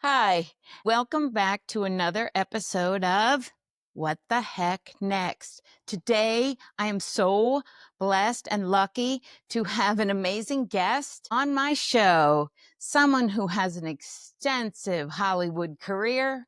Hi, welcome back to another episode of What the Heck Next. Today, I am so blessed and lucky to have an amazing guest on my show, someone who has an extensive Hollywood career,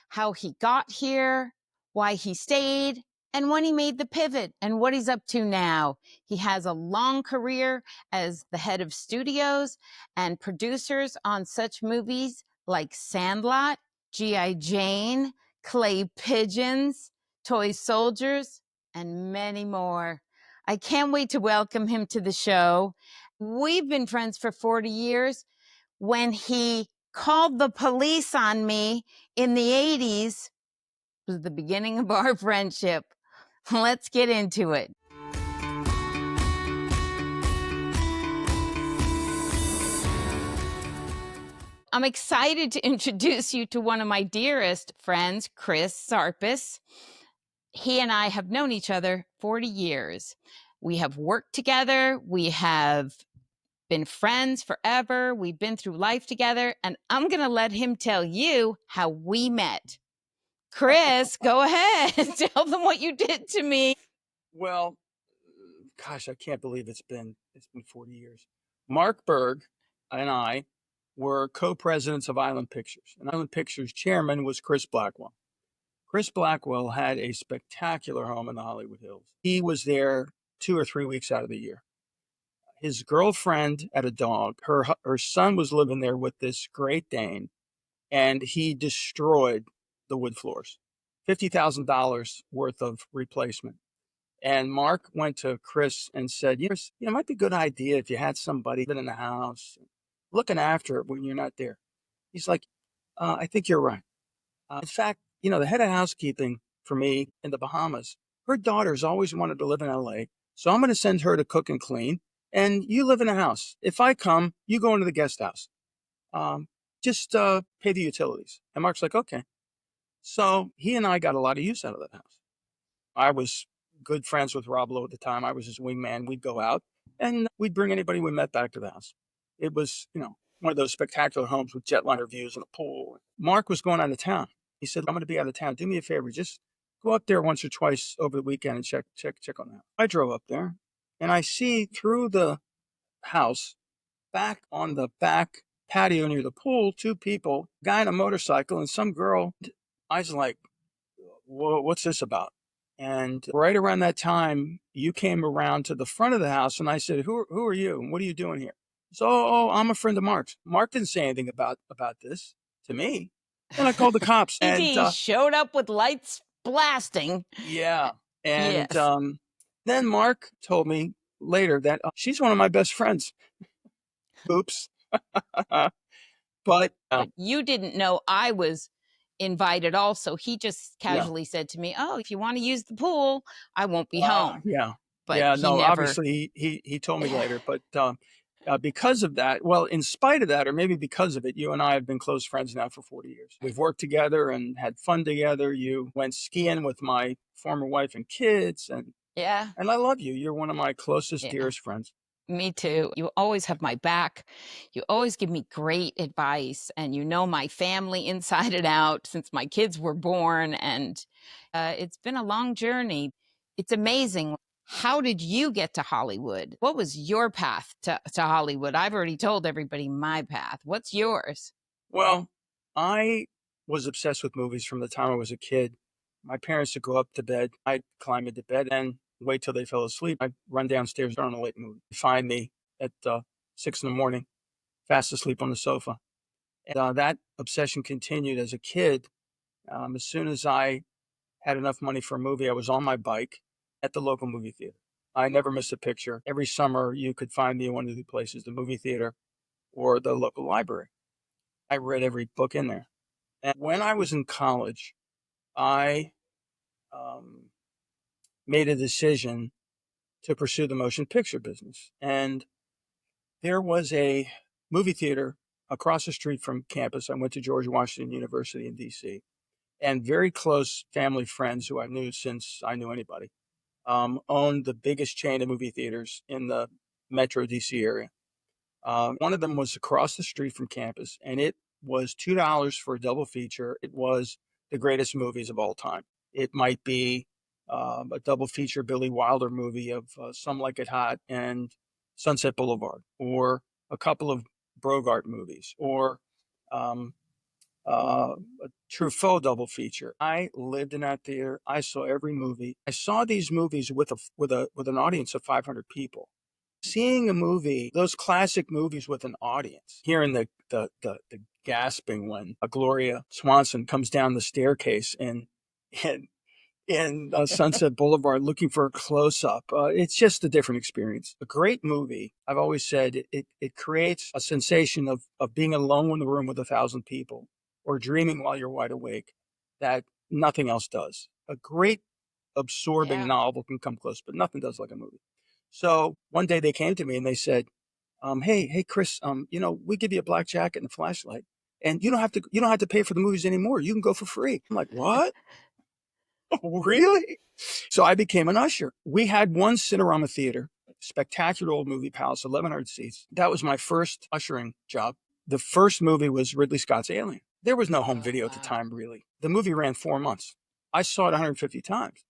how he got here, why he stayed, and when he made the pivot and what he's up to now. He has a long career as the head of studios and producers on such movies like Sandlot, G.I. Jane, Clay Pigeons, Toy Soldiers, and many more. I can't wait to welcome him to the show. We've been friends for 40 years. When he called the police on me in the 80s, was the beginning of our friendship. Let's get into it. I'm excited to introduce you to one of my dearest friends, Chris Zarpas. He and I have known each other 40 years. We have worked together. We have been friends forever. We've been through life together. And I'm going to let him tell you how we met. Chris, go ahead. Tell them what you did to me. Well, gosh, I can't believe it's been 40 years. Mark Berg and I were co-presidents of Island Pictures, and Island Pictures chairman was Chris Blackwell. Chris Blackwell had a spectacular home in the Hollywood Hills. He was there 2 or 3 weeks out of the year. His girlfriend had a dog. Her son was living there with this Great Dane, and he destroyed the wood floors. $50,000 worth of replacement. And Mark went to Chris and said, it might be a good idea if you had somebody living in the house, looking after it when you're not there. He's like, I think you're right. In fact, the head of housekeeping for me in the Bahamas, her daughter's always wanted to live in LA. So I'm going to send her to cook and clean. And you live in the house. If I come, you go into the guest house. Just pay the utilities. And Mark's like, okay. So he and I got a lot of use out of that house. I was good friends with Rob Lowe at the time. I was his wingman. We'd go out and we'd bring anybody we met back to the house. It was, one of those spectacular homes with jetliner views and a pool. Mark was going out of town. He said, I'm going to be out of town. Do me a favor. Just go up there once or twice over the weekend and check on that. I drove up there and I see through the house, back on the back patio near the pool, two people, a guy on a motorcycle and some girl. I was like, what's this about? And right around that time, you came around to the front of the house, and I said, "Who are you? And what are you doing here?" So, I'm a friend of Mark's. Mark didn't say anything about this to me. Then I called the cops, and He showed up with lights blasting. yeah, and Yes. then Mark told me later that she's one of my best friends. Oops, but But you didn't know I was invited also. He just yeah. casually said to me, "Oh, if you want to use the pool, I won't be home." Yeah. But Yeah, he no, never. obviously he told me later, but because of that, well, in spite of that, or maybe because of it, you and I have been close friends now for 40 years. We've worked together and had fun together. You went skiing with my former wife and kids, and Yeah. I love you. You're one of my closest, Yeah. dearest friends. Me too. You always have my back. You always give me great advice, and you know my family inside and out since my kids were born. And it's been a long journey. It's amazing. How did you get to Hollywood? What was your path to Hollywood? I've already told everybody my path. What's yours? Well, I was obsessed with movies from the time I was a kid. My parents would go up to bed. I'd climb into bed and wait till they fell asleep. I'd run downstairs on a late movie. Find me at 6 in the morning, fast asleep on the sofa. And that obsession continued as a kid. As soon as I had enough money for a movie, I was on my bike at the local movie theater. I never missed a picture. Every summer, you could find me in one of the places, the movie theater or the local library. I read every book in there. And when I was in college, I um, made a decision to pursue the motion picture business. And there was a movie theater across the street from campus. I went to George Washington University in DC, and very close family friends who I knew since I knew anybody owned the biggest chain of movie theaters in the Metro DC area. One of them was across the street from campus, and it was $2 for a double feature. It was the greatest movies of all time. It might be a double feature Billy Wilder movie of Some Like It Hot and Sunset Boulevard, or a couple of Bogart movies, or um, a Truffaut double feature. I lived in that theater. I saw every movie. I saw these movies with an audience of 500 people. Seeing a movie, those classic movies with an audience, hearing the gasping when Gloria Swanson comes down the staircase and Sunset Boulevard looking for a close up. It's just a different experience. A great movie, I've always said, it creates a sensation of being alone in the room with 1,000 people, or dreaming while you're wide awake, that nothing else does. A great absorbing Yeah. novel can come close, but nothing does like a movie. So one day they came to me and they said, hey, Chris, we give you a black jacket and a flashlight, and you don't have to pay for the movies anymore. You can go for free. I'm like, what? Really? So I became an usher. We had one Cinerama theater, spectacular old movie palace, 1,100 seats. That was my first ushering job. The first movie was Ridley Scott's Alien. There was no home Oh, video at the wow. time, really. The movie ran 4 months. I saw it 150 times.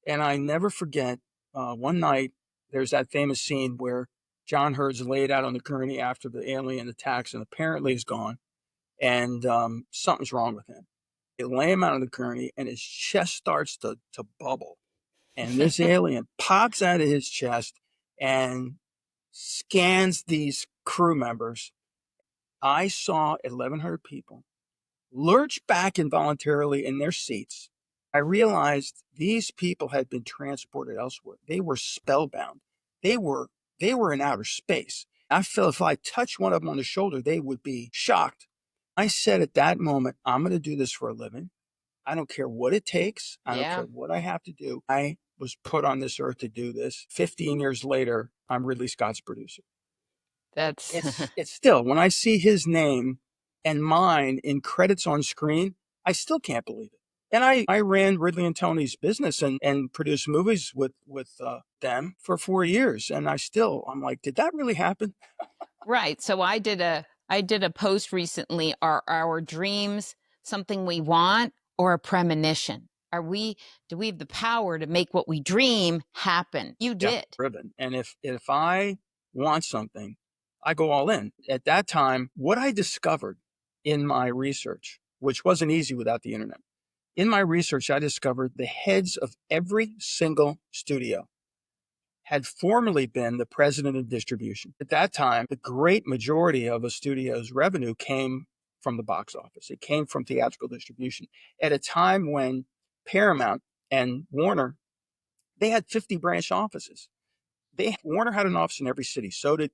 And I never forget, one night, there's that famous scene where John Hurd's laid out on the gurney after the alien attacks and apparently is gone. And something's wrong with him. They lay him out on the gurney and his chest starts to bubble. And this alien pops out of his chest and scans these crew members. I saw 1,100 people lurch back involuntarily in their seats. I realized these people had been transported elsewhere. They were spellbound. They were in outer space. I felt if I touched one of them on the shoulder, they would be shocked. I said at that moment, I'm going to do this for a living. I don't care what it takes. I don't Yeah. care what I have to do. I was put on this earth to do this. 15 years later, I'm Ridley Scott's producer. That's It's still, when I see his name and mine in credits on screen, I still can't believe it. And I ran Ridley and Tony's business and produced movies with them for 4 years. And I'm like, did that really happen? right. So I did a post recently. Are our dreams something we want or a premonition? Do we have the power to make what we dream happen? You Yeah, did. driven. And if I want something, I go all in. At that time, what I discovered in my research, which wasn't easy without the internet, in my research, I discovered the heads of every single studio had formerly been the president of distribution. At that time, the great majority of a studio's revenue came from the box office. It came from theatrical distribution. At a time when Paramount and Warner, they had 50 branch offices. Warner had an office in every city. So did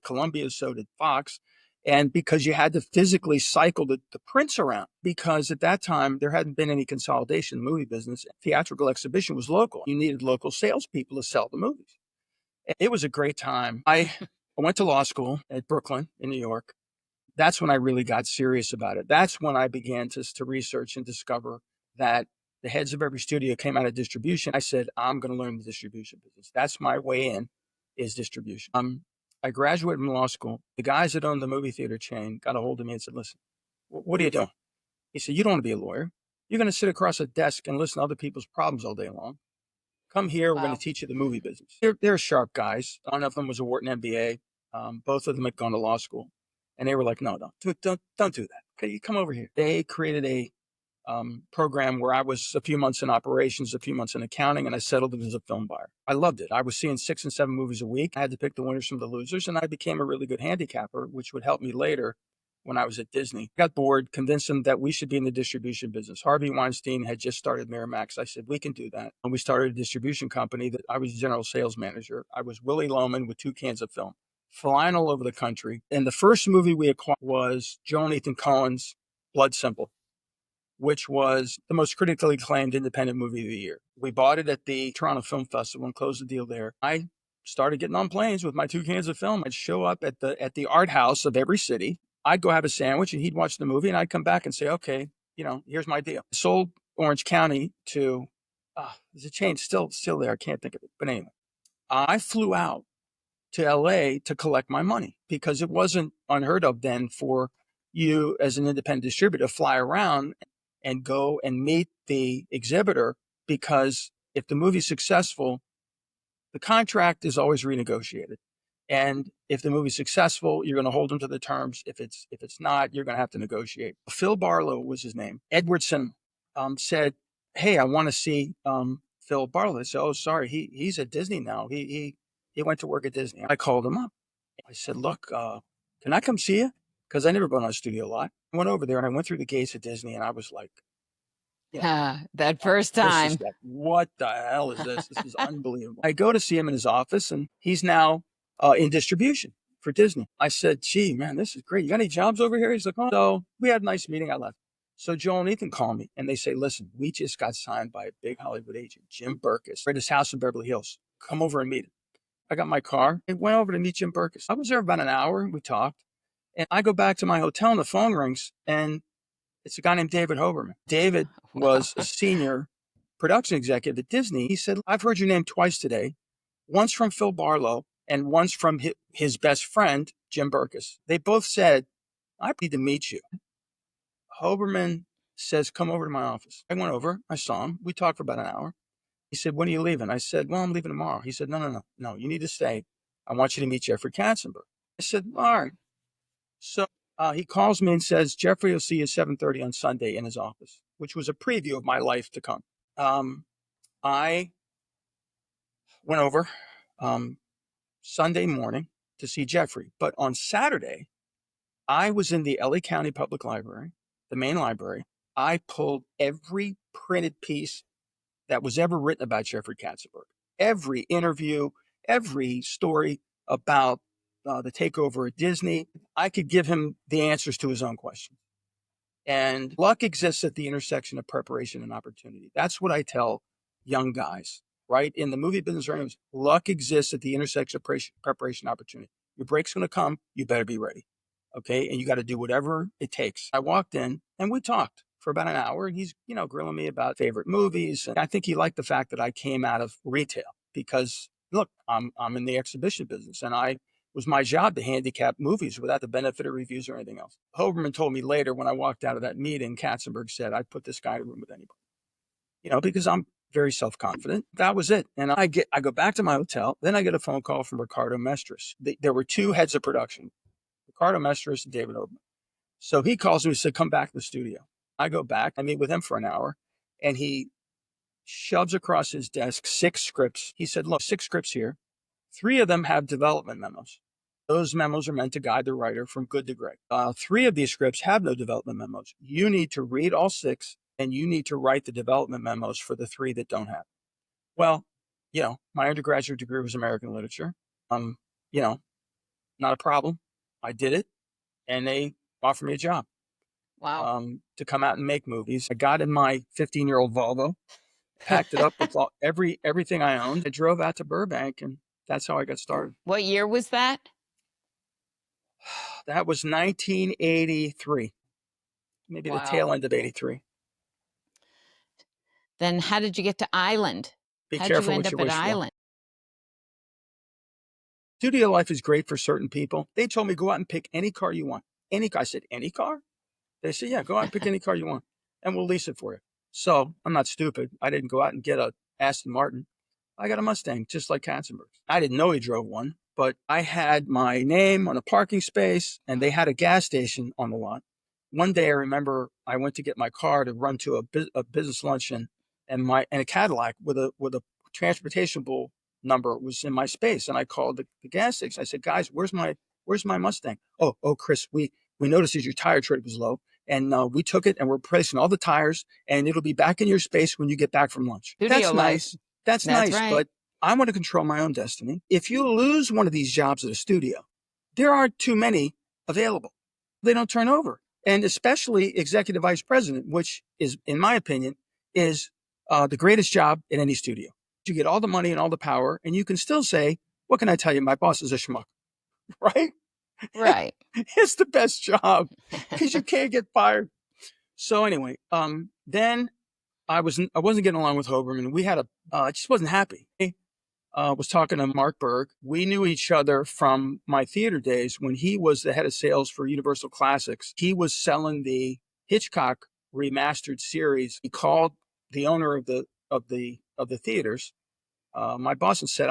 Columbia, so did Fox. And because you had to physically cycle the prints around, because at that time there hadn't been any consolidation in the movie business. Theatrical exhibition was local. You needed local salespeople to sell the movies. It was a great time. I went to law school at Brooklyn in New York. That's when I really got serious about it. That's when I began to research and discover that the heads of every studio came out of distribution. I said, I'm going to learn the distribution business. That's my way in, is distribution. I graduated from law school. The guys that owned the movie theater chain got a hold of me and said, listen, what are you doing? He said, you don't want to be a lawyer. You're going to sit across a desk and listen to other people's problems all day long. Come here. We're going Wow. to teach you the movie business. They're sharp guys. One of them was a Wharton MBA. Both of them had gone to law school. And they were like, no, don't do that. Okay, you come over here. They created a program where I was a few months in operations, a few months in accounting, and I settled in as a film buyer. I loved it. I was seeing 6 and 7 movies a week. I had to pick the winners from the losers, and I became a really good handicapper, which would help me later when I was at Disney. I got bored, convinced them that we should be in the distribution business. Harvey Weinstein had just started Miramax. I said, we can do that. And we started a distribution company that I was general sales manager. I was Willie Loman with 2 cans of film, flying all over the country. And the first movie we acquired was Joe and Ethan Coen's Blood Simple, which was the most critically acclaimed independent movie of the year. We bought it at the Toronto Film Festival and closed the deal there. I started getting on planes with my 2 cans of film. I'd show up at the art house of every city. I'd go have a sandwich and he'd watch the movie and I'd come back and say, okay, here's my deal. I sold Orange County to, there's a chain still there. I can't think of it. But anyway, I flew out to LA to collect my money because it wasn't unheard of then for you, as an independent distributor, fly around and go and meet the exhibitor, because if the movie's successful, the contract is always renegotiated. And if the movie's successful, you're going to hold them to the terms. If it's not, you're going to have to negotiate. Phil Barlow was his name. Edwardson said, "Hey, I want to see Phil Barlow." I said, "Oh, sorry, he's at Disney now. He went to work at Disney." I called him up. I said, "Look, can I come see you? Because I never been on a studio a lot." I went over there and I went through the gates at Disney, and I was like, you know, That first this is time. like, what the hell is this? This is unbelievable. I go to see him in his office, and he's now in distribution for Disney. I said, "Gee, man, this is great. You got any jobs over here?" He's like, "Oh." So we had a nice meeting. I left. So Joel and Ethan call me, and they say, "Listen, we just got signed by a big Hollywood agent, Jim Burkus, at his house in Beverly Hills. Come over and meet him." I got my car and went over to meet Jim Burkus. I was there about an hour, and we talked. And I go back to my hotel, and the phone rings, and it's a guy named David Hoberman. David was a senior production executive at Disney. He said, "I've heard your name twice today, once from Phil Barlow and once from his best friend, Jim Burkus. They both said, I need to meet you." Hoberman says, "Come over to my office." I went over. I saw him. We talked for about an hour. He said, "When are you leaving?" I said, "Well, I'm leaving tomorrow." He said, No, you need to stay. I want you to meet Jeffrey Katzenberg." I said, "All right." So he calls me and says, "Jeffrey will see you at 7:30 on Sunday in his office," which was a preview of my life to come. I went over Sunday morning to see Jeffrey. But on Saturday, I was in the LA County Public Library, the main library. I pulled every printed piece that was ever written about Jeffrey Katzenberg, every interview, every story about the takeover at Disney. I could give him the answers to his own questions. And luck exists at the intersection of preparation and opportunity. That's what I tell young guys, right? In the movie business, luck exists at the intersection of preparation and opportunity. Your break's going to come. You better be ready. Okay. And you got to do whatever it takes. I walked in and we talked for about an hour, and he's, grilling me about favorite movies. And I think he liked the fact that I came out of retail, because look, I'm in the exhibition business, and it was my job to handicap movies without the benefit of reviews or anything else. Hoberman told me later, when I walked out of that meeting, Katzenberg said, "I'd put this guy in a room with anybody," because I'm very self-confident. That was it. And I go back to my hotel. Then I get a phone call from Ricardo Mestris. There were two heads of production, Ricardo Mestris and David Hoberman. So he calls me and said, "Come back to the studio." I go back. I meet with him for an hour, and he shoves across his desk 6 scripts. He said, "Look, 6 scripts here. 3 of them have development memos. Those memos are meant to guide the writer from good to great. 3 of these scripts have no development memos. You need to read all 6, and you need to write the development memos for the 3 that don't have." Well, my undergraduate degree was American literature. You know, Not a problem. I did it, and they offered me a job. Wow. To come out and make movies. I got in my 15-year-old Volvo, packed it up with everything I owned. I drove out to Burbank, and that's how I got started. What year was that? That was 1983, maybe the tail end of 83. Then how did you get to Island? Be How'd you careful end what up you at wish for. Island? Studio life is great for certain people. They told me, "Go out and pick any car you want." Any car. I said, "Any car?" They said, "Yeah, go out and pick any car you want, and we'll lease it for you." So I'm not stupid. I didn't go out and get a Aston Martin. I got a Mustang, just like Katzenberg's. I didn't know he drove one, but I had my name on a parking space, and they had a gas station on the lot. One day, I remember I went to get my car to run to a business luncheon, and a Cadillac with a transportation bull number was in my space, and I called the gas station. I said, "Guys, where's my Mustang?" Oh, Chris, we noticed that your tire tread was low, and we took it and we're replacing all the tires, and it'll be back in your space when you get back from lunch." Studio That's life. nice. That's That's nice, right. but I want to control my own destiny. If you lose one of these jobs at a studio, there aren't too many available. They don't turn over. And especially executive vice president, which is, in my opinion, is the greatest job in any studio. You get all the money and all the power, and you can still say, "What can I tell you? My boss is a schmuck," right? Right. It's the best job because you can't get fired. So anyway, then I wasn't getting along with Hoberman. We had it just wasn't happy. was talking to Mark Berg. We knew each other from my theater days when he was the head of sales for Universal Classics. He was selling the Hitchcock remastered series. He called the owner of the theaters, my boss, and said,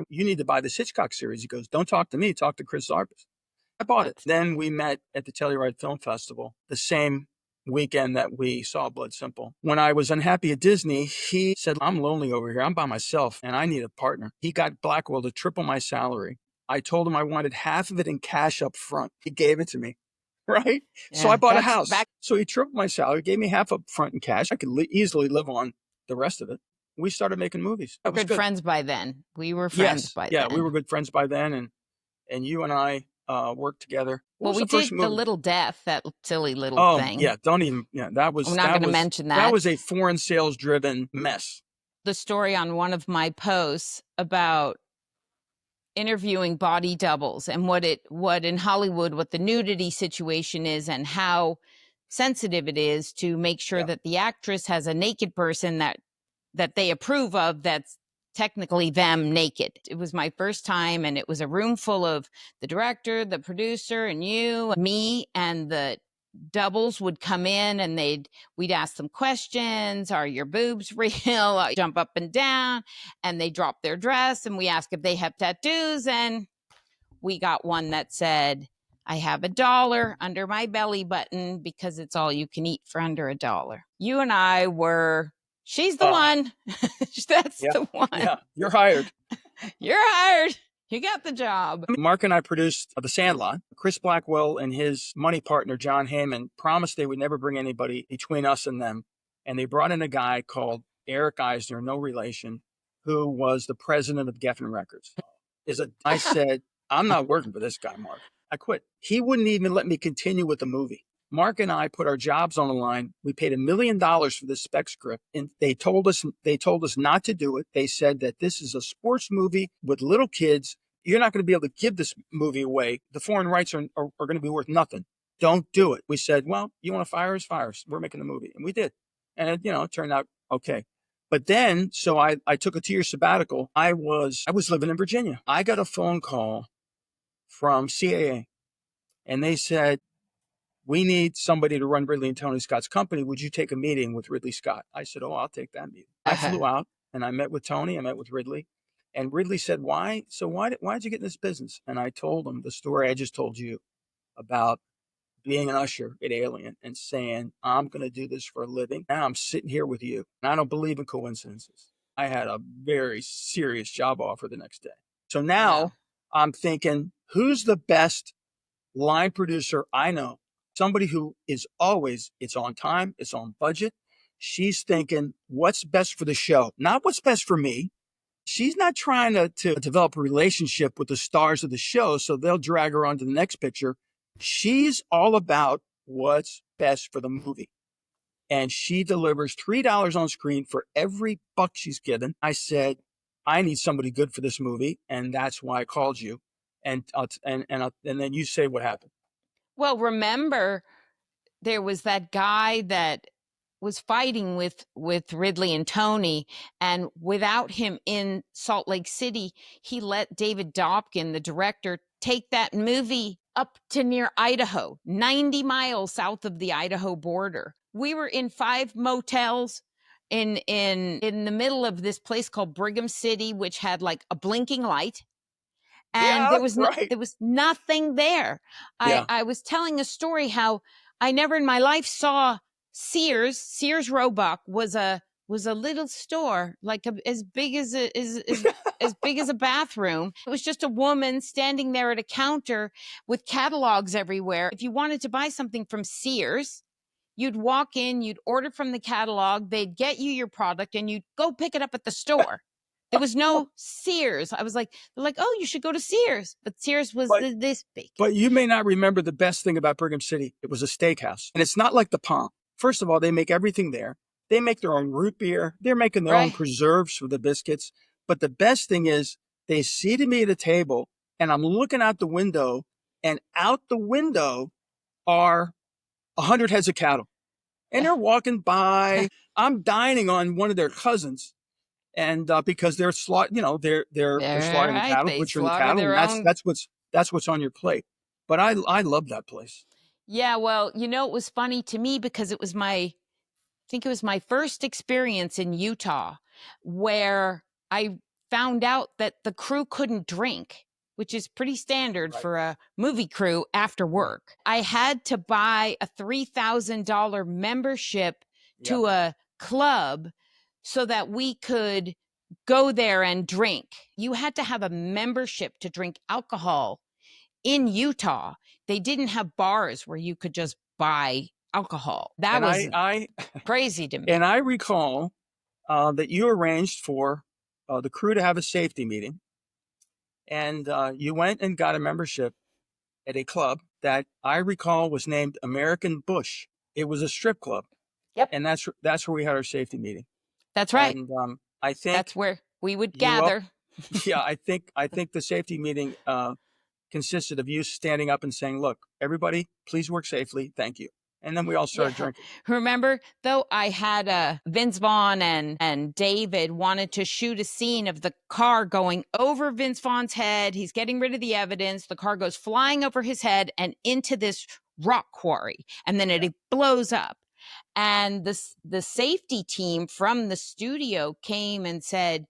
you need to buy this Hitchcock series. He goes, don't talk to me, talk to Chris Zarpas. I bought it. Then we met at the Telluride Film Festival the same weekend that we saw Blood Simple. When I was unhappy at Disney, he said, I'm lonely over here. I'm by myself and I need a partner. He got Blackwell to triple my salary. I told him I wanted half of it in cash up front. He gave it to me. Right? Yeah, so I bought a house. So he tripled my salary, gave me half up front in cash. I could easily live on the rest of it. We started making movies. That was good friends by then. We were friends by then. Yeah, we were good friends by then. And you and I worked together. Well, we did The Little Death, that silly little thing. Yeah, don't even. Yeah, that was. I'm not going to mention that. That was a foreign sales-driven mess. The story on one of my posts about interviewing body doubles and what in Hollywood, what the nudity situation is and how sensitive it is to make sure that the actress has a naked person that they approve of that's technically them naked. It was my first time, and it was a room full of the director, the producer, and you, me, and the doubles would come in and we'd ask them questions. Are your boobs real? Jump up and down, and they drop their dress, and we ask if they have tattoos, and we got one that said, I have $1 under my belly button because it's all you can eat for under $1. You and I were, she's the one. That's the one. Yeah, you're hired. You're hired. You got the job. Mark and I produced The Sandlot. Chris Blackwell and his money partner, John Heyman, promised they would never bring anybody between us and them. And they brought in a guy called Eric Eisner, no relation, who was the president of Geffen Records. I said, I'm not working for this guy, Mark. I quit. He wouldn't even let me continue with the movie. Mark and I put our jobs on the line. We paid $1 million for this spec script, and they told us not to do it. They said that this is a sports movie with little kids. You're not going to be able to give this movie away. The foreign rights are going to be worth nothing. Don't do it. We said, well, you want to fire us? Fire us. We're making the movie. And we did. And it turned out okay. But then, so I took a 2-year sabbatical. I was living in Virginia. I got a phone call from CAA, and they said, we need somebody to run Ridley and Tony Scott's company. Would you take a meeting with Ridley Scott? I said, I'll take that meeting. I flew out and I met with Tony. I met with Ridley. And Ridley said, why did you get in this business? And I told him the story I just told you about being an usher at Alien and saying, I'm going to do this for a living. Now I'm sitting here with you. And I don't believe in coincidences. I had a very serious job offer the next day. So now I'm thinking, who's the best line producer I know? Somebody who is always, it's on time, it's on budget. She's thinking, what's best for the show? Not what's best for me. She's not trying to develop a relationship with the stars of the show so they'll drag her on to the next picture. She's all about what's best for the movie. And she delivers $3 on screen for every buck she's given. I said, I need somebody good for this movie, and that's why I called you. And then you say what happened. Well, remember, there was that guy that was fighting with Ridley and Tony, and without him in Salt Lake City, he let David Dobkin, the director, take that movie up to near Idaho, 90 miles south of the Idaho border. We were in 5 motels in the middle of this place called Brigham City, which had like a blinking light. And there was nothing there. I was telling a story how I never in my life saw Sears Roebuck was a little store, like as big as as big as a bathroom. It was just a woman standing there at a counter with catalogs everywhere. If you wanted to buy something from Sears, you'd walk in, you'd order from the catalog, they'd get you your product, and you'd go pick it up at the store. There was no Sears. I was like, they're like, oh, you should go to Sears. But Sears was this big. But you may not remember the best thing about Brigham City. It was a steakhouse. And it's not like the Palm. First of all, they make everything there. They make their own root beer. They're making their own preserves for the biscuits. But the best thing is they seated me at a table, and I'm looking out the window, and out the window are 100 heads of cattle. And they're walking by. I'm dining on one of their cousins. and because they're they're They're slaughtering the right. cattle, They butchering the slaughter cattle, and their that's own. what's on your plate. But I love that place. Yeah, well, it was funny to me because I think it was my first experience in Utah where I found out that the crew couldn't drink, which is pretty standard Right, for a movie crew after right, work. I had to buy a $3,000 membership yeah. to a club so that we could go there and drink. You had to have a membership to drink alcohol in Utah. They didn't have bars where you could just buy alcohol. That And was I crazy to and me. I recall that you arranged for the crew to have a safety meeting, and you went and got a membership at a club that I recall was named American Bush. It was a strip club, Yep. and that's where we had our safety meeting. That's right. And I That's think where we would you up, gather. yeah, I think the safety meeting consisted of you standing up and saying, "Look, everybody, please work safely. Thank you." And then we all started Yeah. drinking. Remember, though, I had Vince Vaughn and David wanted to shoot a scene of the car going over Vince Vaughn's head. He's getting rid of the evidence. The car goes flying over his head and into this rock quarry, and then Yeah, it blows up. And the safety team from the studio came and said,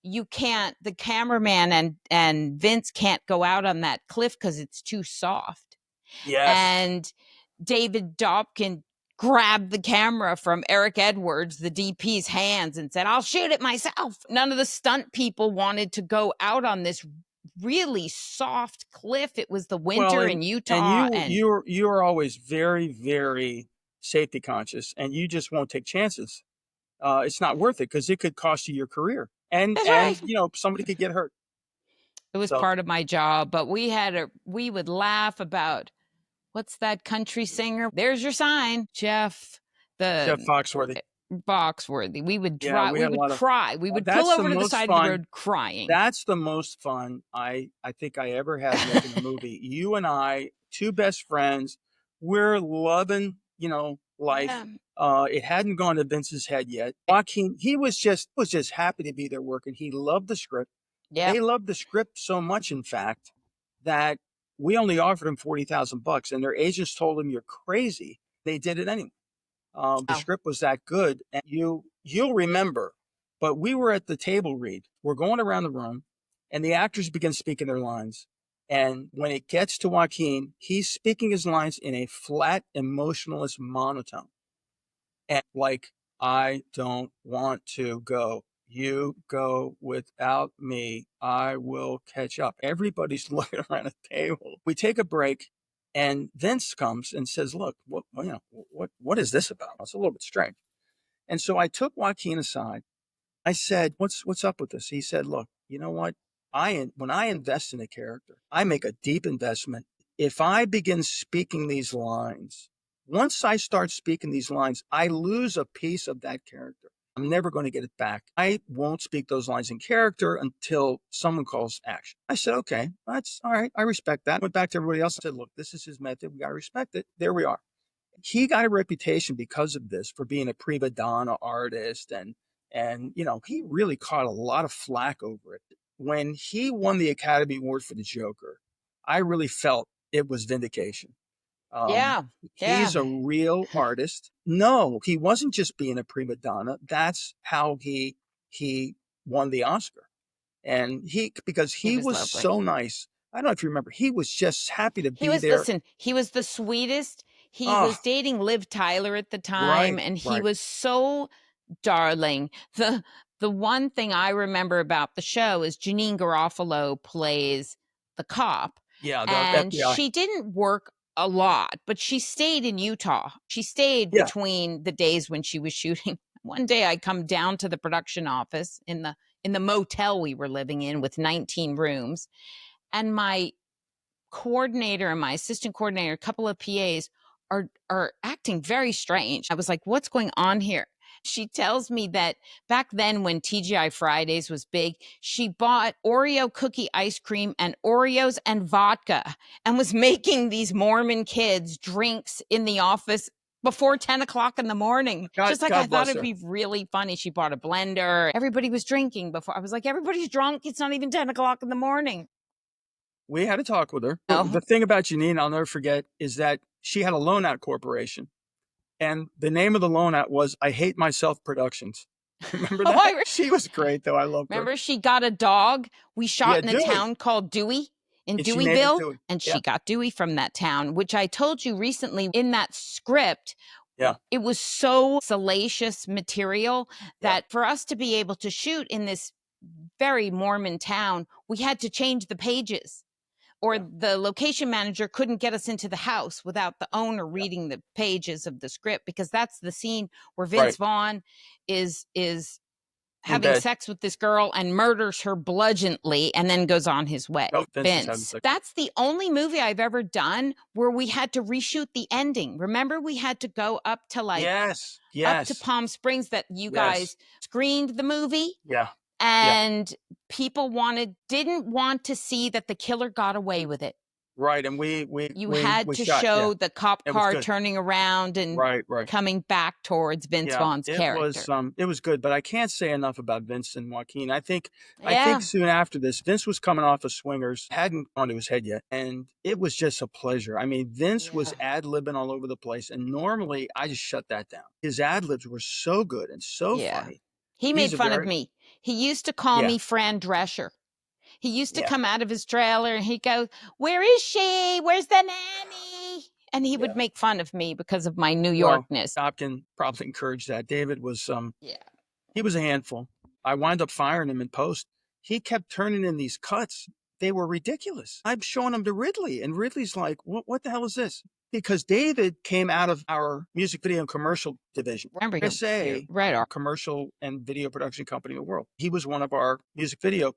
you can't, the cameraman and Vince can't go out on that cliff because it's too soft. yes. And David Dobkin grabbed the camera from Eric Edwards, the DP's hands, and said, I'll shoot it myself. None of the stunt people wanted to go out on this really soft cliff. It was the Well, winter in and Utah. And you're always very, very safety conscious, and you just won't take chances. It's not worth it because it could cost you your career, that's right. and somebody could get hurt. It was So part of my job, but we would laugh about what's that country singer? There's your sign, Jeff. Jeff The Foxworthy, Boxworthy. We would yeah, drive. we We had a would lot of. cry. We would pull That's the over to the most side of the fun. road crying. That's the most fun I think I ever had making a movie. You and I, two best friends, we're loving life. Yeah. It hadn't gone to Vince's head yet. Joaquin, he was just happy to be there working. He loved the script. Yep. They loved the script so much, in fact, that we only offered him $40,000, and their agents told him, "You're crazy." They did it anyway. The Oh. script was that good, and you'll remember. But we were at the table read. We're going around the room, and the actors begin speaking their lines. And when it gets to Joaquin, he's speaking his lines in a flat, emotionless monotone. And like, I don't want to go. You go without me. I will catch up. Everybody's looking around the table. We take a break, and Vince comes and says, "Look, what is this about? It's a little bit strange." And so I took Joaquin aside. I said, "What's up with this?" He said, "Look, you know what? When I invest in a character, I make a deep investment. If I begin speaking these lines, once I start speaking these lines, I lose a piece of that character. I'm never going to get it back. I won't speak those lines in character until someone calls action." I said, "Okay, that's all right. I respect that." Went back to everybody else and said, "Look, this is his method. We got to respect it." There we are. He got a reputation because of this for being a prima donna artist, and he really caught a lot of flack over it. When he won the Academy Award for the Joker, I really felt it was vindication. Um, Yeah. Yeah. he's a real artist. No, he wasn't just being a prima donna. That's how he won the Oscar. And because He he was was lovely. so nice. I don't know if you remember, he was just happy to He be was, there. listen, he was the sweetest. He Oh, was dating Liv Tyler at the time, right, and he right. was so darling. The one thing I remember about the show is Janine Garofalo plays the cop, Yeah, the and FBI. she didn't work a lot, but she stayed in Utah. She stayed Yeah, between the days when she was shooting. One day I come down to the production office in the motel we were living in with 19 rooms, and my coordinator and my assistant coordinator, a couple of PAs are acting very strange. I was like, what's going on here? She tells me that back then when TGI Fridays was big, she bought Oreo cookie ice cream and Oreos and vodka and was making these Mormon kids drinks in the office before 10 o'clock in the morning. Just like I God thought bless it'd her. be really funny. She bought a blender. Everybody was drinking before. I was like, everybody's drunk. It's not even 10 o'clock in the morning. We had a talk with her. Oh. The thing about Janine, I'll never forget, is that she had a loan out corporation. And the name of the loan out was I Hate Myself Productions. Remember that? She was great, though. I loved her. Remember, she got a dog. We shot in a town called Dewey in Deweyville, and she got Dewey from that town, which I told you recently in that script. Yeah. It was so salacious material that for us to be able to shoot in this very Mormon town, we had to change the pages. Or the location manager couldn't get us into the house without the owner reading the pages of the script, because that's the scene where Vince Vaughn is having sex with this girl and murders her bludgeonly and then goes on his way. Oh, Vince. That's the only movie I've ever done where we had to reshoot the ending. Remember, we had to go up to up to Palm Springs, that you guys screened the movie. Yeah. And people didn't want to see that the killer got away with it. Right. And you had to show the cop car turning around and coming back towards Vince Vaughn's character. It was good, but I can't say enough about Vince and Joaquin. I think soon after this, Vince was coming off of Swingers, hadn't gone to his head yet, and it was just a pleasure. I mean, Vince was ad-libbing all over the place, and normally I just shut that down. His ad-libs were so good and so funny. He made fun of me. He used to call me Fran Drescher. He used to come out of his trailer and he'd go, "Where is she? Where's the nanny?" And he would make fun of me because of my New Yorkness. Hopkins probably encouraged that. David was, he was a handful. I wound up firing him in post. He kept turning in these cuts. They were ridiculous. I'm showing them to Ridley, and Ridley's like, what the hell is this? Because David came out of our music video and commercial division. Remember, our commercial and video production company in the world. He was one of our music video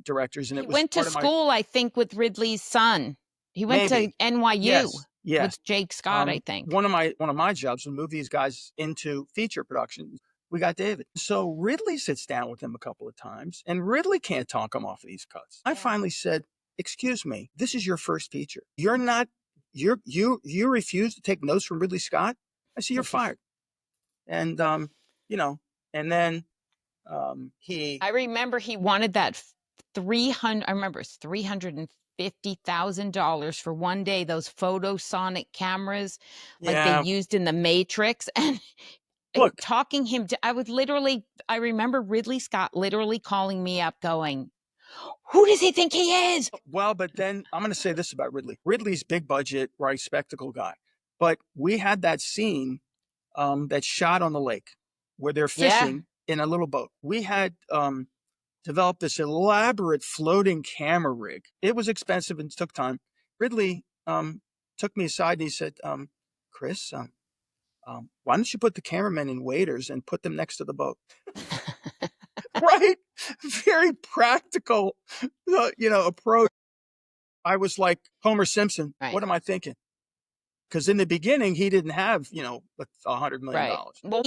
directors, and he went to school, I think, with Ridley's son. He went to NYU with Jake Scott, I think. One of my jobs was to move these guys into feature production. We got David. So Ridley sits down with him a couple of times, and Ridley can't talk him off of these cuts. I finally said, "Excuse me, this is your first feature. You refuse to take notes from Ridley Scott?" I said, "You're fired." And and then I remember he wanted that $350,000 for one day, those photosonic cameras like they used in the Matrix. And talking him to, I remember Ridley Scott literally calling me up going, "Who does he think he is?" Well, but then I'm going to say this about Ridley. Ridley's big budget, spectacle guy. But we had that scene that shot on the lake where they're fishing in a little boat. We had developed this elaborate floating camera rig. It was expensive and took time. Ridley took me aside and he said, "Chris, why don't you put the cameramen in waders and put them next to the boat?" Right? Very practical, approach. I was like Homer Simpson. Right. What am I thinking? Because in the beginning, he didn't have, $100 million. Well,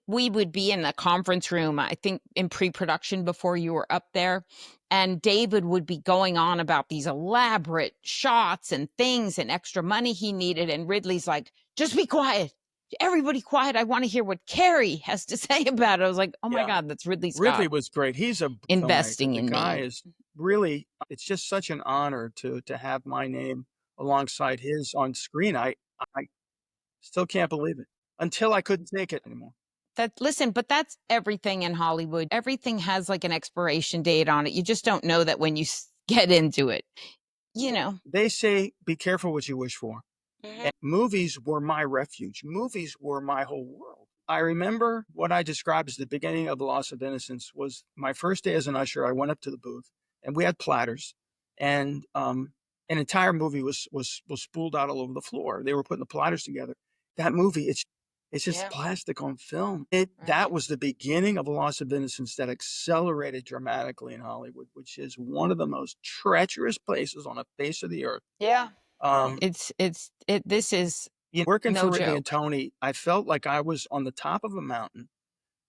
we would be in the conference room, I think, in pre-production before you were up there. And David would be going on about these elaborate shots and things and extra money he needed. And Ridley's like, "Just be quiet. Everybody quiet. I want to hear what Carrie has to say about it." I was like, oh my God, that's Ridley Scott. Ridley was great. He's investing in me. The guy is really, it's just such an honor to have my name alongside his on screen. I still can't believe it until I couldn't take it anymore. But that's everything in Hollywood. Everything has like an expiration date on it. You just don't know that when you get into it, They say, be careful what you wish for. Mm-hmm. And movies were my refuge. Movies were my whole world. I remember what I described as the beginning of The Loss of Innocence was my first day as an usher. I went up to the booth and we had platters, and an entire movie was spooled out all over the floor. They were putting the platters together. That movie, it's just plastic on film. That was the beginning of The Loss of Innocence that accelerated dramatically in Hollywood, which is one of the most treacherous places on the face of the earth. Yeah. This is working no for Ridley joke. and Tony. I felt like I was on the top of a mountain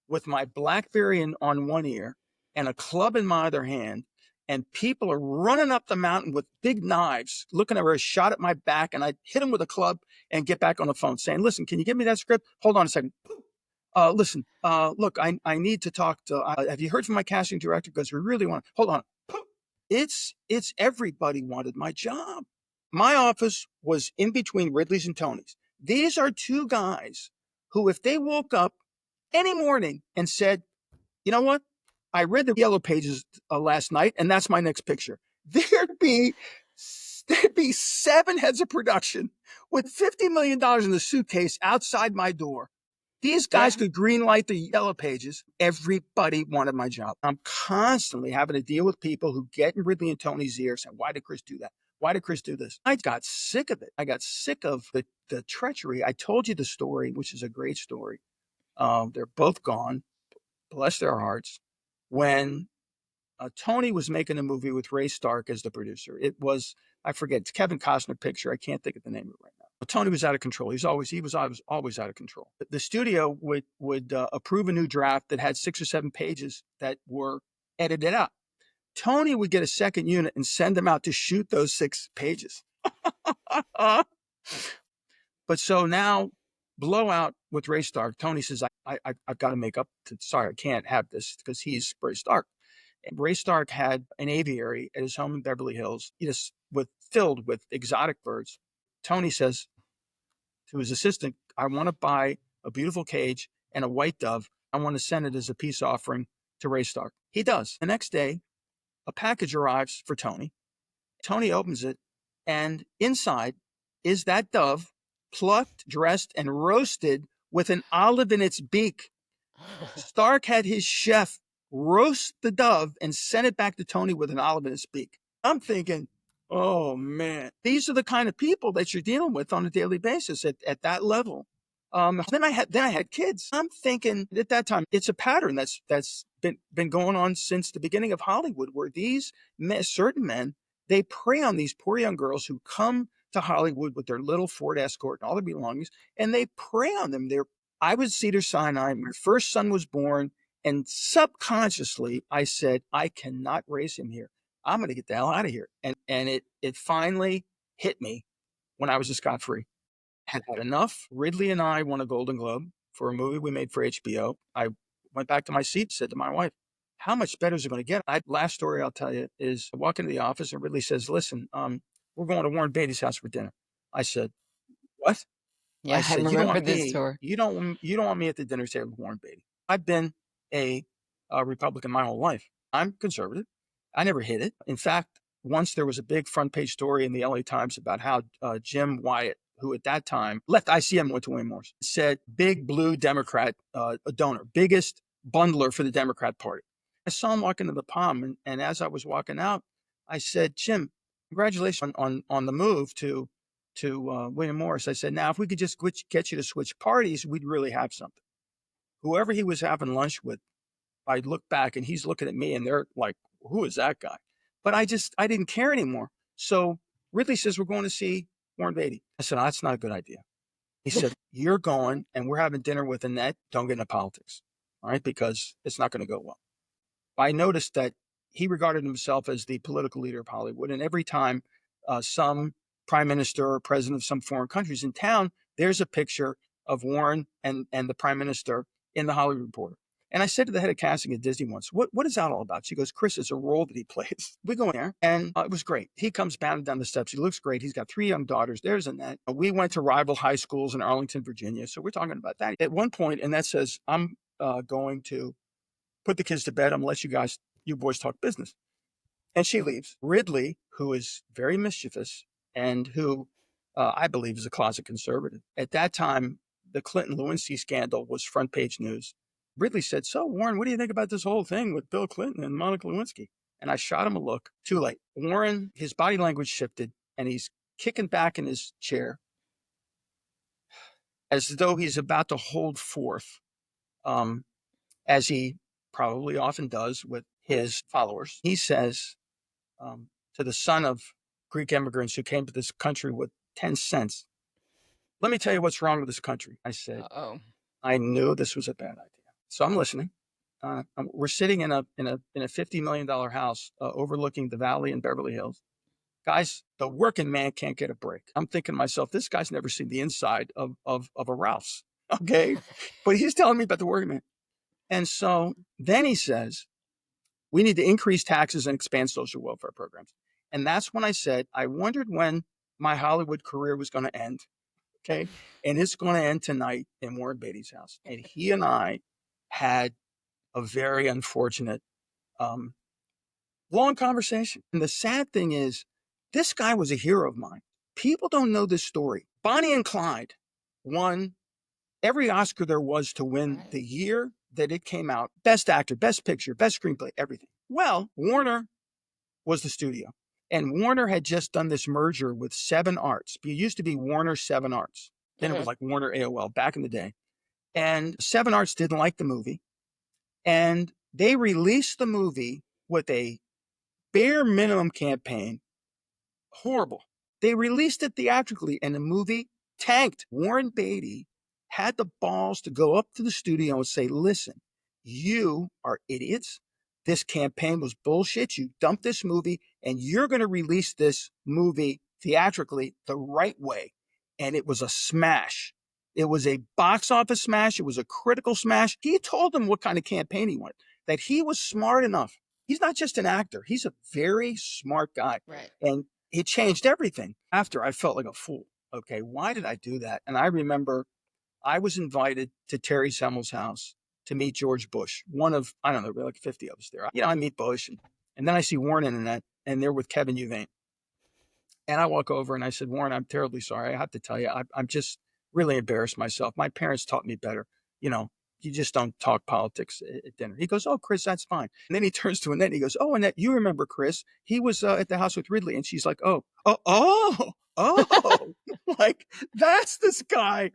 with my BlackBerry on one ear and a club in my other hand, and people are running up the mountain with big knives, looking for a shot at my back, and I hit them with a club and get back on the phone saying, listen, can you give me that script? Hold on a second. Listen, look, I need to talk to, have you heard from my casting director? Because we really want, hold on. It's everybody wanted my job. My office was in between Ridley's and Tony's. These are two guys who, if they woke up any morning and said, you know what? I read the Yellow Pages last night, and that's my next picture. There'd be 7 heads of production with $50 million in the suitcase outside my door. These guys could greenlight the Yellow Pages. Everybody wanted my job. I'm constantly having to deal with people who get in Ridley and Tony's ear saying, why did Chris do that? Why did Chris do this? I got sick of it. I got sick of the treachery. I told you the story, which is a great story. They're both gone. Bless their hearts. When Tony was making a movie with Ray Stark as the producer, it was, I forget, it's Kevin Costner picture. I can't think of the name of it right now. But Tony was out of control. He was always out of control. The studio would approve a new draft that had 6 or 7 pages that were edited out. Tony would get a second unit and send them out to shoot those 6 pages. But so now, blowout with Ray Stark. Tony says, I've got to make up. Sorry, I can't have this because he's Ray Stark. And Ray Stark had an aviary at his home in Beverly Hills, filled with exotic birds. Tony says to his assistant, I want to buy a beautiful cage and a white dove. I want to send it as a peace offering to Ray Stark. He does. The next day, a package arrives for Tony. Tony opens it, and inside is that dove, plucked, dressed, and roasted with an olive in its beak. Stark had his chef roast the dove and send it back to Tony with an olive in its beak. I'm thinking, oh man, these are the kind of people that you're dealing with on a daily basis at that level. Then I had kids. I'm thinking at that time, it's a pattern that's been going on since the beginning of Hollywood, where these certain men, they prey on these poor young girls who come to Hollywood with their little Ford Escort and all their belongings, and they prey on them. I was Cedars-Sinai. My first son was born, and subconsciously I said, I cannot raise him here. I'm going to get the hell out of here. And it finally hit me when I was a scot-free. Had enough. Ridley and I won a Golden Globe for a movie we made for HBO. I went back to my seat, said to my wife, how much better is it going to get? Last story I'll tell you is I walk into the office and Ridley says, listen, we're going to Warren Beatty's house for dinner. I said, what? Yeah, I said, remember this story. You don't want me at the dinner table with Warren Beatty. I've been a Republican my whole life. I'm conservative. I never hid it. In fact, once there was a big front page story in the LA Times about how Jim Wyatt, who at that time left ICM and went to William Morris, said big blue Democrat donor, biggest bundler for the Democrat Party. I saw him walk into the Palm, and as I was walking out, I said, Jim, congratulations on the move to William Morris. I said, now, if we could just get you to switch parties, we'd really have something. Whoever he was having lunch with, I look back and he's looking at me and they're like, who is that guy? But I didn't care anymore. So Ridley says, we're going to see Warren Beatty. I said, oh, that's not a good idea. He said, you're going and we're having dinner with Annette. Don't get into politics. All right. Because it's not going to go well. I noticed that he regarded himself as the political leader of Hollywood. And every time some prime minister or president of some foreign country is in town, there's a picture of Warren and the prime minister in the Hollywood Reporter. And I said to the head of casting at Disney once, what is that all about? She goes, Chris, it's a role that he plays. We go in there, and it was great. He comes bounding down the steps. He looks great. He's got 3 young daughters. There's Annette. We went to rival high schools in Arlington, Virginia. So we're talking about that. At one point, Annette says, I'm going to put the kids to bed. I'm going to let you boys talk business. And she leaves. Ridley, who is very mischievous and who I believe is a closet conservative. At that time, the Clinton-Lewinsky scandal was front page news. Ridley said, so Warren, what do you think about this whole thing with Bill Clinton and Monica Lewinsky? And I shot him a look. Too late. Warren, his body language shifted and he's kicking back in his chair as though he's about to hold forth, as he probably often does with his followers. He says to the son of Greek immigrants who came to this country with 10 cents, let me tell you what's wrong with this country. I said, I knew this was a bad idea. So I'm listening. We're sitting in a $50 million house overlooking the valley in Beverly Hills. Guys, the working man can't get a break. I'm thinking to myself, this guy's never seen the inside of a Ralph's. Okay. But he's telling me about the working man. And so then he says, we need to increase taxes and expand social welfare programs. And that's when I said, I wondered when my Hollywood career was going to end. Okay. And it's going to end tonight in Warren Beatty's house. And he and I had a very unfortunate, long conversation. And the sad thing is, this guy was a hero of mine. People don't know this story. Bonnie and Clyde won every Oscar there was to win the year that it came out. Best actor, best picture, best screenplay, everything. Well, Warner was the studio. And Warner had just done this merger with Seven Arts. It used to be Warner Seven Arts. Then it was like Warner AOL back in the day. And Seven Arts didn't like the movie. And they released the movie with a bare minimum campaign. Horrible. They released it theatrically and the movie tanked. Warren Beatty had the balls to go up to the studio and say, listen, you are idiots. This campaign was bullshit. You dumped this movie and you're going to release this movie theatrically the right way. And it was a smash. It was a box office smash. It was a critical smash. He told them what kind of campaign he wanted, that he was smart enough. He's not just an actor. He's a very smart guy. Right. And it changed everything. After, I felt like a fool. Okay, why did I do that? And I remember I was invited to Terry Semmel's house to meet George Bush. One of, I don't know, like 50 of us there. I meet Bush. And then I see Warren in that, and they're with Kevin Uvain. And I walk over and I said, Warren, I'm terribly sorry. I have to tell you, I'm just really embarrassed myself. My parents taught me better. You just don't talk politics at dinner. He goes, oh, Chris, that's fine. And then he turns to Annette and he goes, oh, Annette, you remember Chris? He was at the house with Ridley. And she's like, oh, like, that's this guy.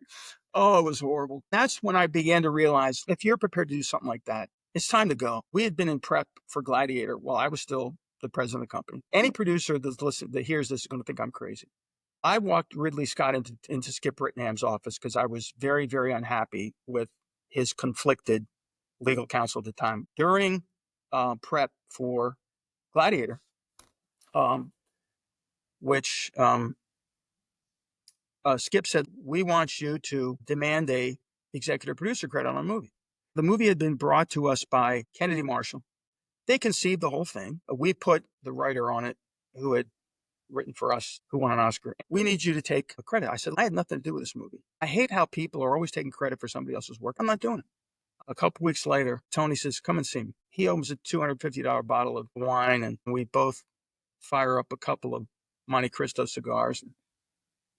Oh, it was horrible. That's when I began to realize, if you're prepared to do something like that, it's time to go. We had been in prep for Gladiator while I was still the president of the company. Any producer that hears this is going to think I'm crazy. I walked Ridley Scott into Skip Rittenham's office because I was very, very unhappy with his conflicted legal counsel at the time. During prep for Gladiator, which Skip said, we want you to demand a executive producer credit on a movie. The movie had been brought to us by Kennedy Marshall. They conceived the whole thing. We put the writer on it who had written for us, who won an Oscar. We need you to take a credit. I said, I had nothing to do with this movie. I hate how people are always taking credit for somebody else's work. I'm not doing it. A couple weeks later, Tony says, come and see me. He opens a $250 bottle of wine, and we both fire up a couple of Monte Cristo cigars.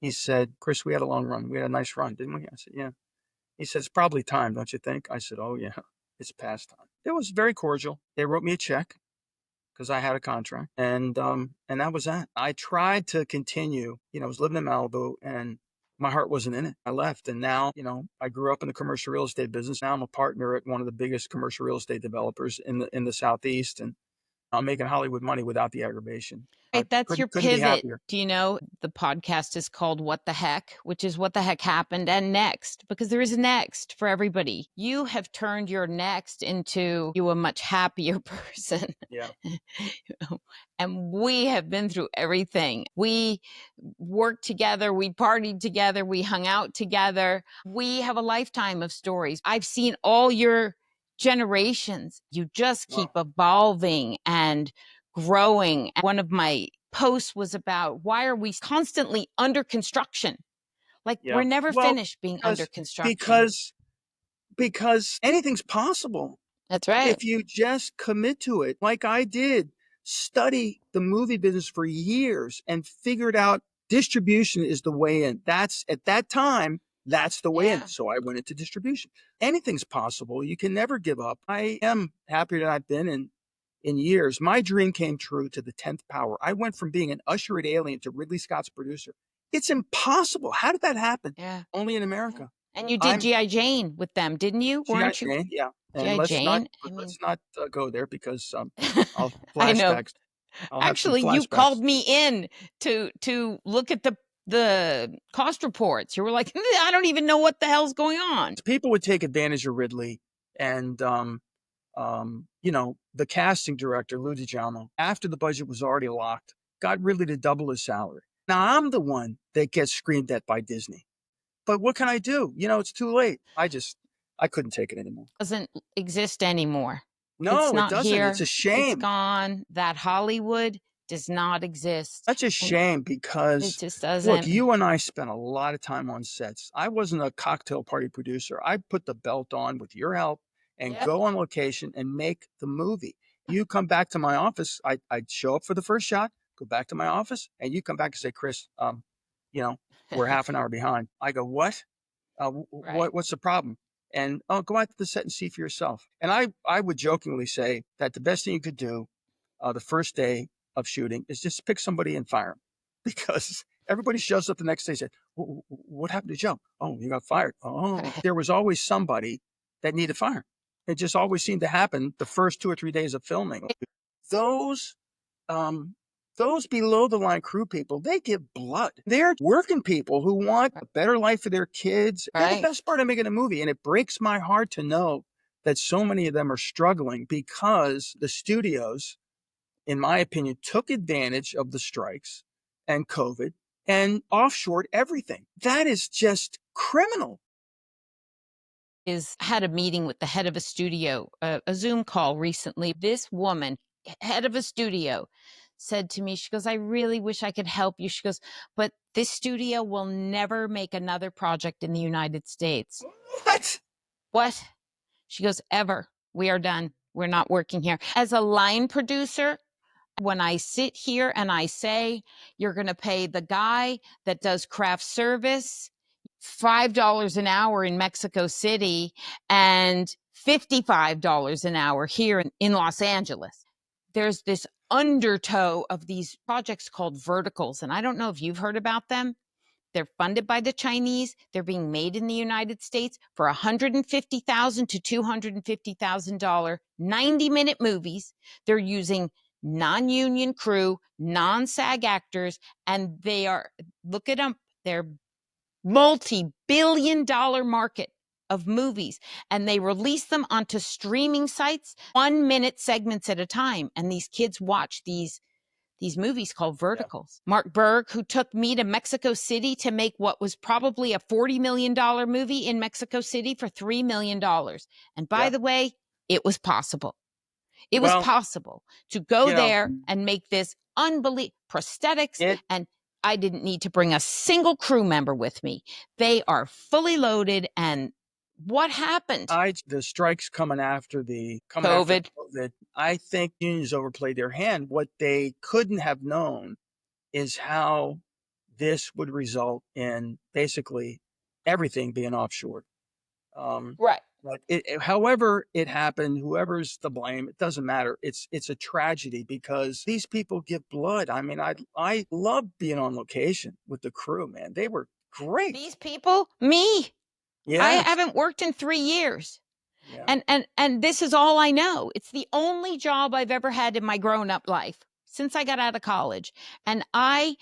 He said, Chris, we had a long run. We had a nice run, didn't we? I said, yeah. He said, it's probably time, don't you think? I said, oh, yeah, it's past time. It was very cordial. They wrote me a check because I had a contract. And that was that. I tried to continue. I was living in Malibu and my heart wasn't in it. I left. And now, I grew up in the commercial real estate business. Now I'm a partner at one of the biggest commercial real estate developers in the Southeast. And I'm making Hollywood money without the aggravation. Right, that's your couldn't be pivot. happier. Do you know the podcast is called What the Heck, which is what the heck happened and next, because there is a next for everybody. You have turned your next into a much happier person. Yeah. And we have been through everything. We worked together, we partied together, we hung out together. We have a lifetime of stories. I've seen all your generations. You just keep evolving and growing. One of my posts was about, why are we constantly under construction? Like, we're never finished being under construction. Because anything's possible. That's right. If you just commit to it, like I did, study the movie business for years and figured out distribution is the way in. That's at that time, that's the way in. So I went into distribution. Anything's possible. You can never give up. I am happier than I've been in years. My dream came true to the 10th power. I went from being an usher at Alien to Ridley Scott's producer. It's impossible. How did that happen? Yeah. Only in America. And you did G.I. Jane with them, didn't you? Weren't you? Jane, yeah. And G.I. Jane? let's not go there because I'll I know. flashbacks. Actually, you called me in to look at the cost reports. You were like, I don't even know what the hell's going on. People would take advantage of Ridley and the casting director, Lou DiGiamo, after the budget was already locked, got really to double his salary. Now I'm the one that gets screamed at by Disney. But what can I do? It's too late. I couldn't take it anymore. Doesn't exist anymore. It's No, it not doesn't. It's here. a It's shame. gone. That Hollywood does not exist. Such a shame It because, just look, doesn't. you and I spent a lot of time on sets. I wasn't a cocktail party producer. I put the belt on with your help and Yep. go on location and make the movie. You come back to my office. I'd show up for the first shot, go back to my office, and you come back and say, Chris, you know, we're half an hour behind. I go, what? Right. What's the problem? And go out to the set and see for yourself. And I would jokingly say that the best thing you could do the first day of shooting is just pick somebody and fire them because everybody shows up the next day and said, what happened to Joe? Oh, you got fired. Oh, there was always somebody that needed fired. It just always seemed to happen the first 2 or 3 days of filming. Those um, those below the line crew people, they give blood. They're working people who want a better life for their kids. They're the Right. best part of making a movie. And it breaks my heart to know that so many of them are struggling because the studios, in my opinion, took advantage of the strikes and COVID and offshored everything. That is just criminal. Had a meeting with the head of a studio, a Zoom call recently. This woman, head of a studio, said to me, she goes, I really wish I could help you. She goes, but this studio will never make another project in the United States. What? What? She goes, ever. We are done. We're not working here. As a line producer, when I sit here and I say, you're going to pay the guy that does craft service $5 an hour in Mexico City and $55 an hour here in Los Angeles. There's this undertow of these projects called verticals. And I don't know if you've heard about them. They're funded by the Chinese. They're being made in the United States for $150,000 to $250,000 90-minute movies. They're using non-union crew, non-SAG actors, and they are, look at them, they're multi-billion-dollar market of movies, and they release them onto streaming sites 1-minute segments at a time, and these kids watch these movies called Yeah. verticals. Mark Berg, who took me to Mexico City to make what was probably a $40 million movie in Mexico City for $3 million. And by Yeah. the way, it was possible. It was Well, possible to go you know, there and make this unbelievable prosthetics, it and I didn't need to bring a single crew member with me. They are fully loaded. And what happened? the strikes coming after COVID. COVID, I think unions overplayed their hand. What they couldn't have known is how this would result in basically everything being offshore. Right. But however it happened, whoever's to blame, it doesn't matter. It's a tragedy because these people give blood. I mean, I love being on location with the crew, man. They were great. These people, me, I Yes. haven't worked in 3 years. Yeah. And this is all I know. It's the only job I've ever had in my grown-up life since I got out of college. And I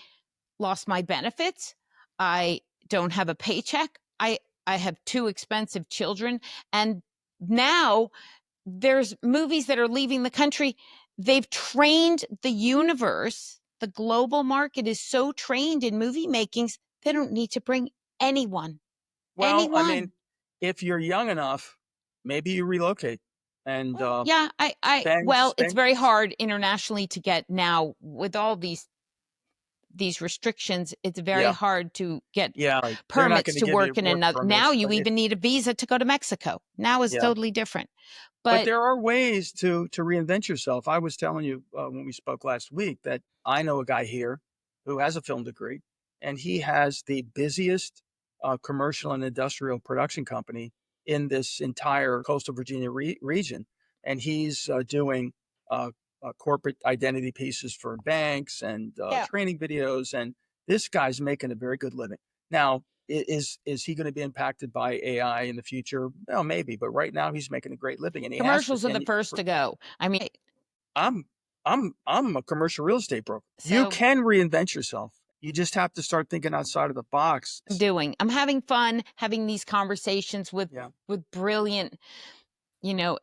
lost my benefits. I don't have a paycheck. I have 2 expensive children. And now there's movies that are leaving the country. They've trained the universe. The global market is so trained in movie makings, they don't need to bring anyone. Well, I mean, Anyone. if you're young enough, maybe you relocate and Well, yeah, well, it's spend. very hard internationally to get now with all these restrictions. It's very Yeah. hard to get Yeah. Like, they're not permits going to to give you work in work another. Now permits, you but even need a visa to go to Mexico. Now it's yeah. totally different. But But there are ways to reinvent yourself. I was telling you when we spoke last week that I know a guy here who has a film degree, and he has the busiest commercial and industrial production company in this entire coastal Virginia region, and he's doing corporate identity pieces for banks and yeah, training videos, and this guy's making a very good living. Now, is he going to be impacted by AI in the future? Well, maybe, but right now he's making a great living, and he has to. commercials are the first to go. I mean, I'm I'm a commercial real estate broker. You so can reinvent yourself. You just have to start thinking outside of the box. I'm having fun having these conversations Yeah. with brilliant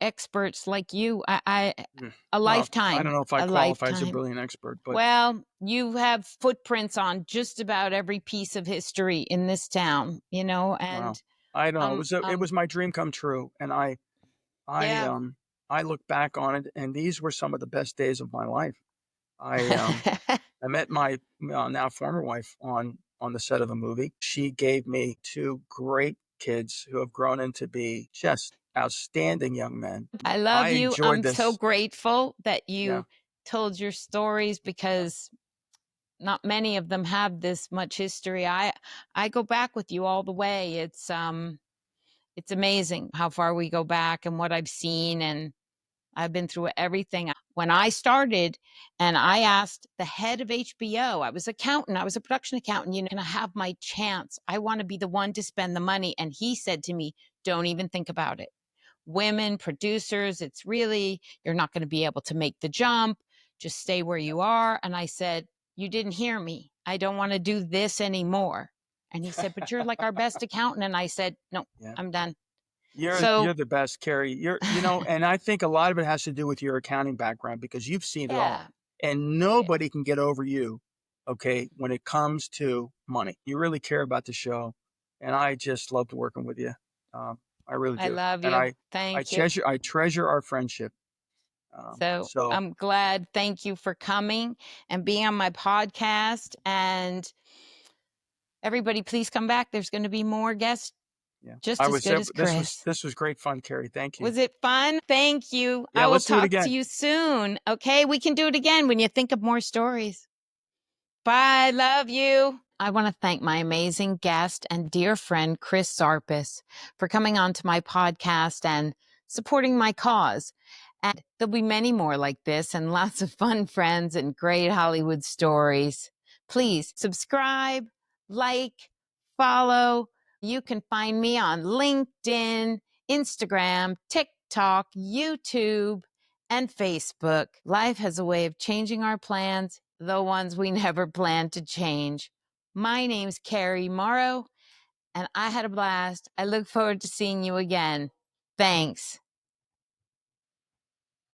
experts like you. A Well, I lifetime, don't know if I a qualify as a lifetime. brilliant expert, but Well, you have footprints on just about every piece of history in this town, wow. and I don't know. It um, was my dream come true, and I yeah. I look back on it, and these were some of the best days of my life. I I met my now former wife on the set of a movie. She gave me two great kids who have grown into be just outstanding young men. I I love you. enjoyed I'm so this. grateful that Yeah, you told your stories yeah, because not many of them have this much history. I go back with you all the way. It's amazing how far we go back and what I've seen, and I've been through everything. When I started and I asked the head of HBO, I was accountant, I was a production accountant, can I have my chance? I want to be the one to spend the money. And he said to me, don't even think about it. Women producers, it's really, you're not going to be able to make the jump. Just stay where yeah. you are. And I said, you didn't hear me. I don't want to do this anymore. And he said, but you're like our best accountant. And I said, no, Yeah. I'm done. You're So, the best, Carrie. And I think a lot of it has to do with your accounting background because you've seen it all. yeah, And yeah, nobody can get over you, okay, when it comes to money. You really care about the show, and I just loved working with you. I really I do. love And you. I Thank you. treasure our friendship. So So I'm glad. Thank you for coming and being on my podcast. And everybody, please come back. There's going to be more guests yeah, just as good as Chris. this was great fun, Carrie. Thank you. Was it fun? Thank you. Yeah, I will let's do it talk to again. you soon. Okay. We can do it again when you think of more stories. Bye. Love you. I want to thank my amazing guest and dear friend, Chris Zarpas, for coming on to my podcast and supporting my cause. And there'll be many more like this and lots of fun friends and great Hollywood stories. Please subscribe, like, follow. You can find me on LinkedIn, Instagram, TikTok, YouTube, and Facebook. Life has a way of changing our plans, the ones we never planned to change. My name's Carrie Morrow, and I had a blast. I look forward to seeing you again. Thanks.